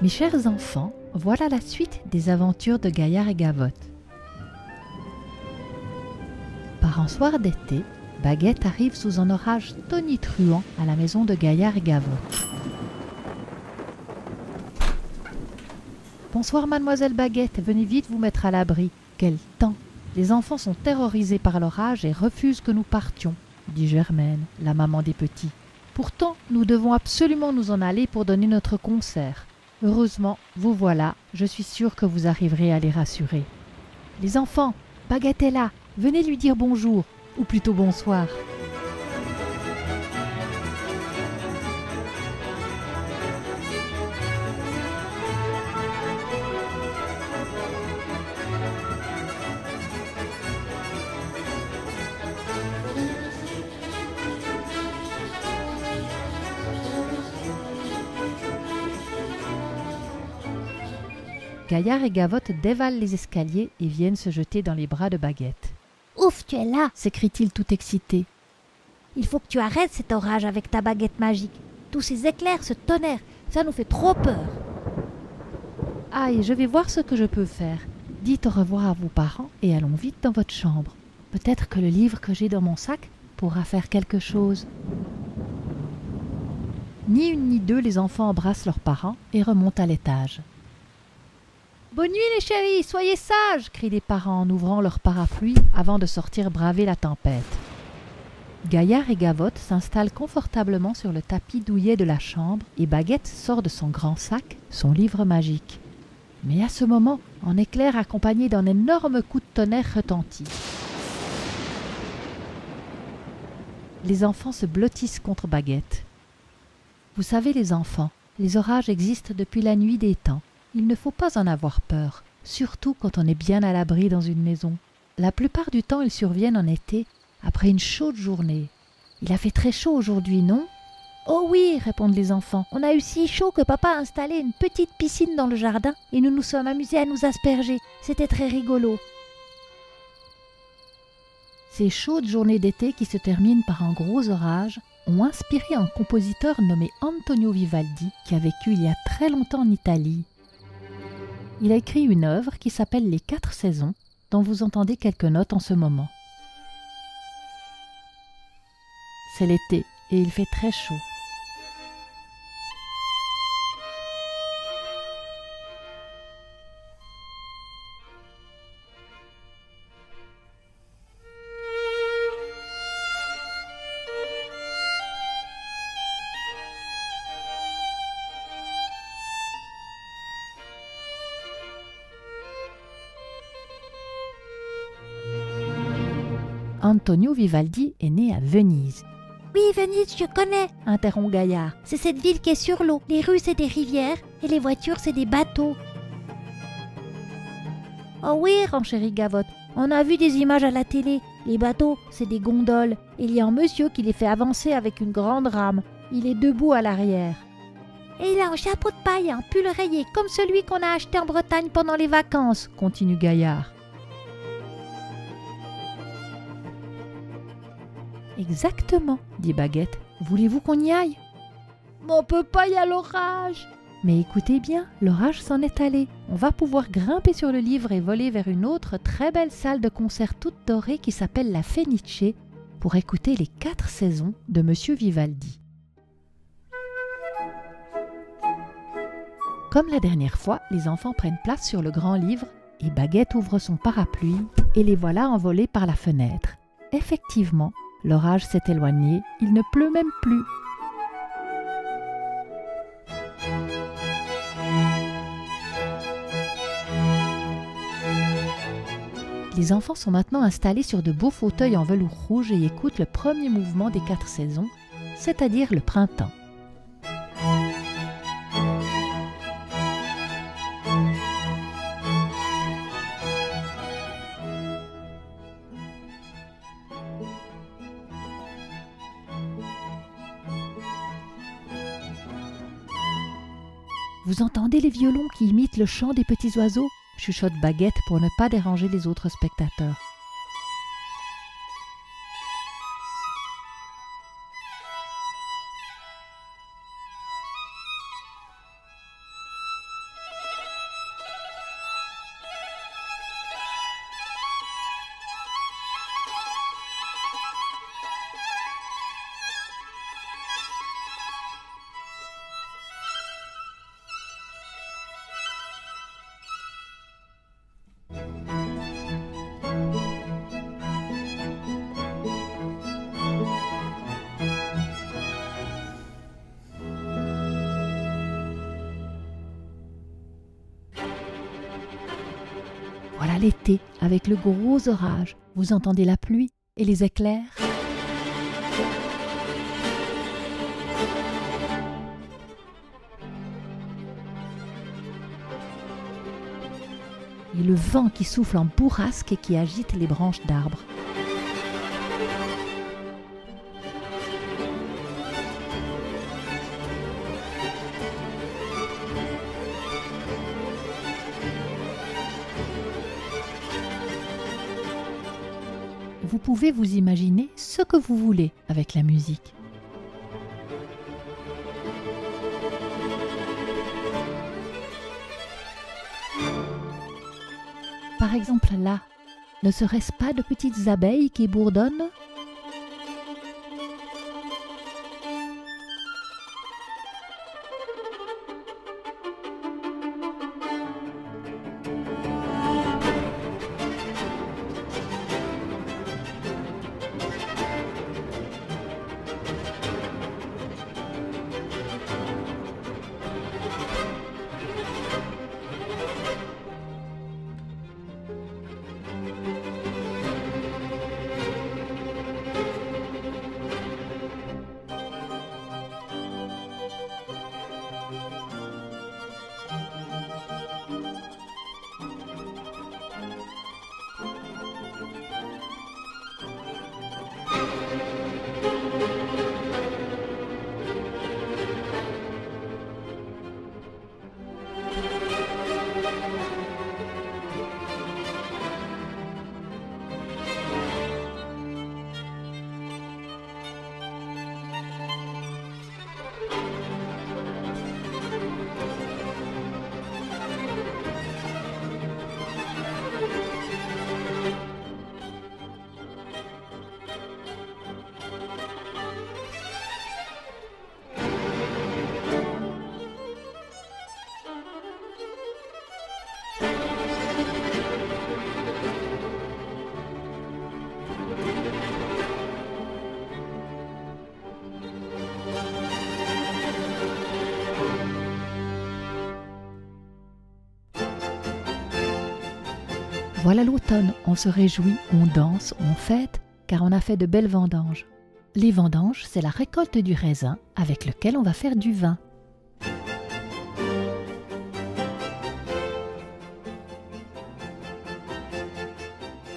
Mes chers enfants, voilà la suite des aventures de Gaillard et Gavotte. Par un soir d'été, Baguette arrive sous un orage tonitruant à la maison de Gaillard et Gavotte. « Bonsoir mademoiselle Baguette, venez vite vous mettre à l'abri. Quel temps! Les enfants sont terrorisés par l'orage et refusent que nous partions, » dit Germaine, la maman des petits. « Pourtant, nous devons absolument nous en aller pour donner notre concert. Heureusement, vous voilà, je suis sûre que vous arriverez à les rassurer. Les enfants, Baguette est là, venez lui dire bonjour, ou plutôt bonsoir. » Gaillard et Gavotte dévalent les escaliers et viennent se jeter dans les bras de Baguette. « Ouf, tu es là !» s'écrie-t-il tout excité. « Il faut que tu arrêtes cet orage avec ta baguette magique. Tous ces éclairs, ce tonnerre, ça nous fait trop peur. » « Aïe, je vais voir ce que je peux faire. Dites au revoir à vos parents et allons vite dans votre chambre. Peut-être que le livre que j'ai dans mon sac pourra faire quelque chose. » Ni une ni deux, les enfants embrassent leurs parents et remontent à l'étage. « Bonne nuit les chéris, soyez sages !» crient les parents en ouvrant leur parapluie avant de sortir braver la tempête. Gaillard et Gavotte s'installent confortablement sur le tapis douillet de la chambre et Baguette sort de son grand sac son livre magique. Mais à ce moment, un éclair accompagné d'un énorme coup de tonnerre retentit. Les enfants se blottissent contre Baguette. Vous savez les enfants, les orages existent depuis la nuit des temps. Il ne faut pas en avoir peur, surtout quand on est bien à l'abri dans une maison. La plupart du temps, ils surviennent en été, après une chaude journée. Il a fait très chaud aujourd'hui, non ? Oh oui, répondent les enfants. On a eu si chaud que papa a installé une petite piscine dans le jardin et nous nous sommes amusés à nous asperger. C'était très rigolo. Ces chaudes journées d'été qui se terminent par un gros orage ont inspiré un compositeur nommé Antonio Vivaldi qui a vécu il y a très longtemps en Italie. Il a écrit une œuvre qui s'appelle Les 4 saisons, dont vous entendez quelques notes en ce moment. C'est l'été et il fait très chaud. Antonio Vivaldi est né à Venise. « Oui, Venise, je connais !» interrompt Gaillard. « C'est cette ville qui est sur l'eau. Les rues, c'est des rivières et les voitures, c'est des bateaux. » « Oh oui, renchérit Gavotte, on a vu des images à la télé. Les bateaux, c'est des gondoles. Il y a un monsieur qui les fait avancer avec une grande rame. Il est debout à l'arrière. Et il a un chapeau de paille, un pull rayé, comme celui qu'on a acheté en Bretagne pendant les vacances, continue Gaillard. Exactement, dit Baguette. Voulez-vous qu'on y aille ? Mais on peut pas y aller à l'orage. Mais écoutez bien, l'orage s'en est allé. On va pouvoir grimper sur le livre et voler vers une autre très belle salle de concert toute dorée qui s'appelle la Fenice pour écouter les 4 saisons de Monsieur Vivaldi. Comme la dernière fois, les enfants prennent place sur le grand livre et Baguette ouvre son parapluie et les voilà envolés par la fenêtre. Effectivement, l'orage s'est éloigné, il ne pleut même plus. Les enfants sont maintenant installés sur de beaux fauteuils en velours rouge et écoutent le premier mouvement des 4 saisons, c'est-à-dire le printemps. Vous entendez les violons qui imitent le chant des petits oiseaux ? Chuchote Baguette pour ne pas déranger les autres spectateurs. Voilà l'été, avec le gros orage. Vous entendez la pluie et les éclairs. Et le vent qui souffle en bourrasque et qui agite les branches d'arbres. Vous pouvez vous imaginer ce que vous voulez avec la musique. Par exemple là, ne serait-ce pas de petites abeilles qui bourdonnent ? Voilà l'automne, on se réjouit, on danse, on fête, car on a fait de belles vendanges. Les vendanges, c'est la récolte du raisin avec lequel on va faire du vin.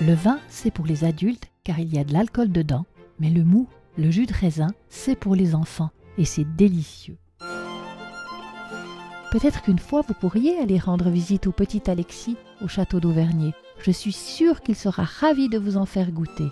Le vin, c'est pour les adultes, car il y a de l'alcool dedans, mais le mou, le jus de raisin, c'est pour les enfants, et c'est délicieux. Peut-être qu'une fois vous pourriez aller rendre visite au petit Alexis au château d'Auvernier. Je suis sûre qu'il sera ravi de vous en faire goûter.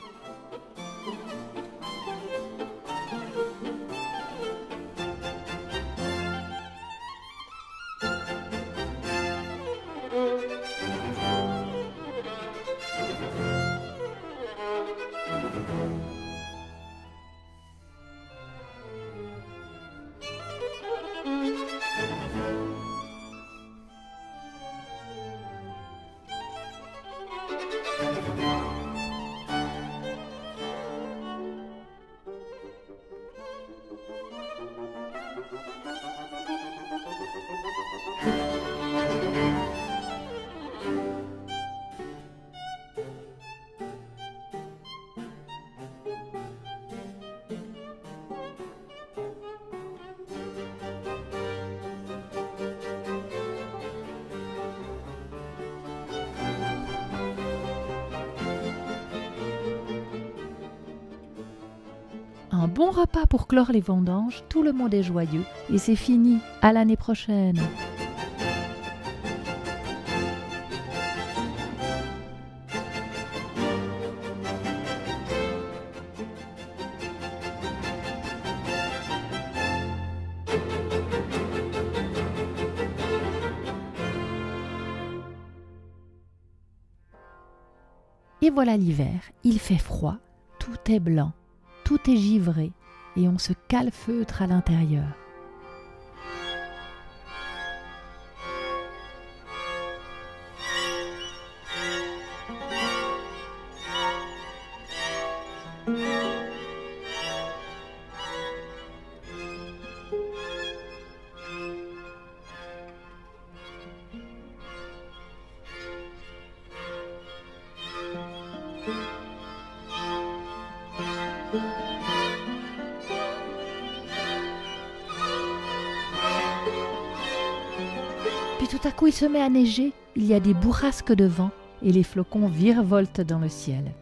Un bon repas pour clore les vendanges, tout le monde est joyeux et c'est fini, à l'année prochaine. Et voilà l'hiver, il fait froid, tout est blanc. Tout est givré et on se calfeutre à l'intérieur. Puis tout à coup, il se met à neiger, il y a des bourrasques de vent et les flocons virevoltent dans le ciel.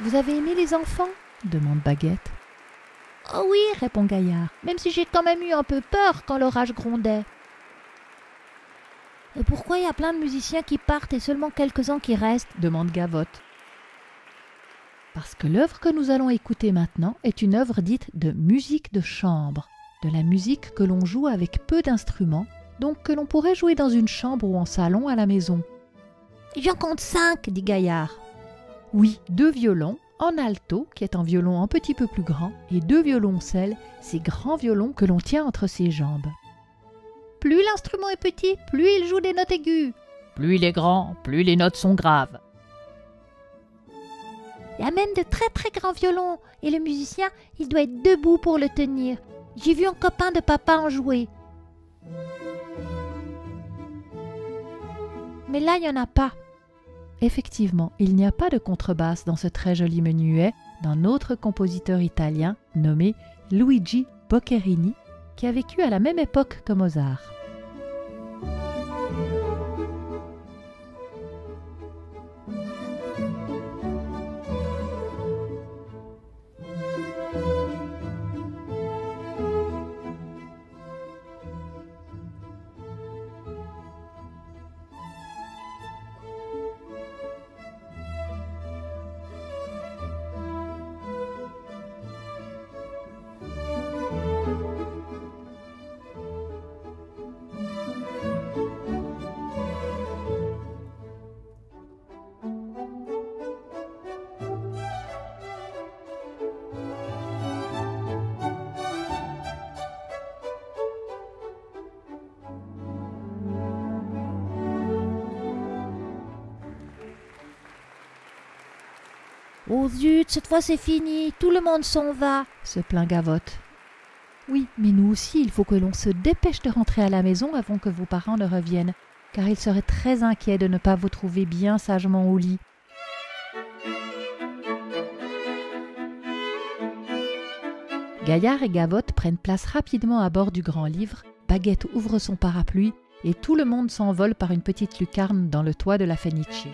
Vous avez aimé les enfants ? Demande Baguette. Oh oui, répond Gaillard, même si j'ai quand même eu un peu peur quand l'orage grondait. Et pourquoi il y a plein de musiciens qui partent et seulement quelques-uns qui restent ? Demande Gavotte. Parce que l'œuvre que nous allons écouter maintenant est une œuvre dite de musique de chambre, de la musique que l'on joue avec peu d'instruments, donc que l'on pourrait jouer dans une chambre ou en salon à la maison. J'en compte 5, dit Gaillard. Oui, 2 violons, en alto, qui est un violon un petit peu plus grand, et 2 violoncelles, ces grands violons que l'on tient entre ses jambes. Plus l'instrument est petit, plus il joue des notes aiguës. Plus il est grand, plus les notes sont graves. Il y a même de très très grands violons, et le musicien, il doit être debout pour le tenir. J'ai vu un copain de papa en jouer. Mais là, il n'y en a pas. Effectivement, il n'y a pas de contrebasse dans ce très joli menuet d'un autre compositeur italien nommé Luigi Boccherini, qui a vécu à la même époque que Mozart. Oh zut, cette fois c'est fini, tout le monde s'en va, se plaint Gavotte. Oui, mais nous aussi, il faut que l'on se dépêche de rentrer à la maison avant que vos parents ne reviennent, car ils seraient très inquiets de ne pas vous trouver bien sagement au lit. Gaillard et Gavotte prennent place rapidement à bord du grand livre, Baguette ouvre son parapluie et tout le monde s'envole par une petite lucarne dans le toit de la Fenice.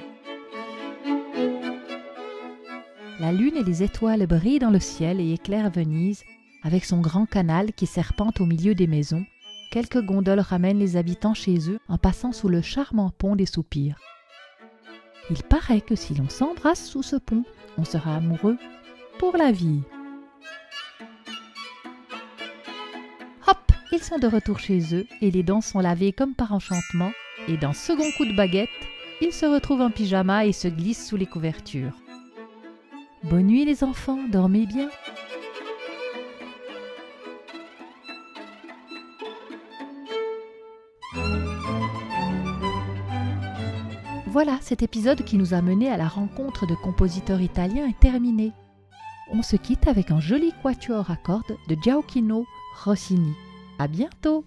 La lune et les étoiles brillent dans le ciel et éclairent Venise, avec son grand canal qui serpente au milieu des maisons. Quelques gondoles ramènent les habitants chez eux en passant sous le charmant pont des Soupirs. Il paraît que si l'on s'embrasse sous ce pont, on sera amoureux pour la vie. Hop, ils sont de retour chez eux et les dents sont lavées comme par enchantement, et d'un second coup de baguette, ils se retrouvent en pyjama et se glissent sous les couvertures. Bonne nuit les enfants, dormez bien. Voilà, cet épisode qui nous a menés à la rencontre de compositeurs italiens est terminé. On se quitte avec un joli quatuor à cordes de Gioacchino Rossini. À bientôt!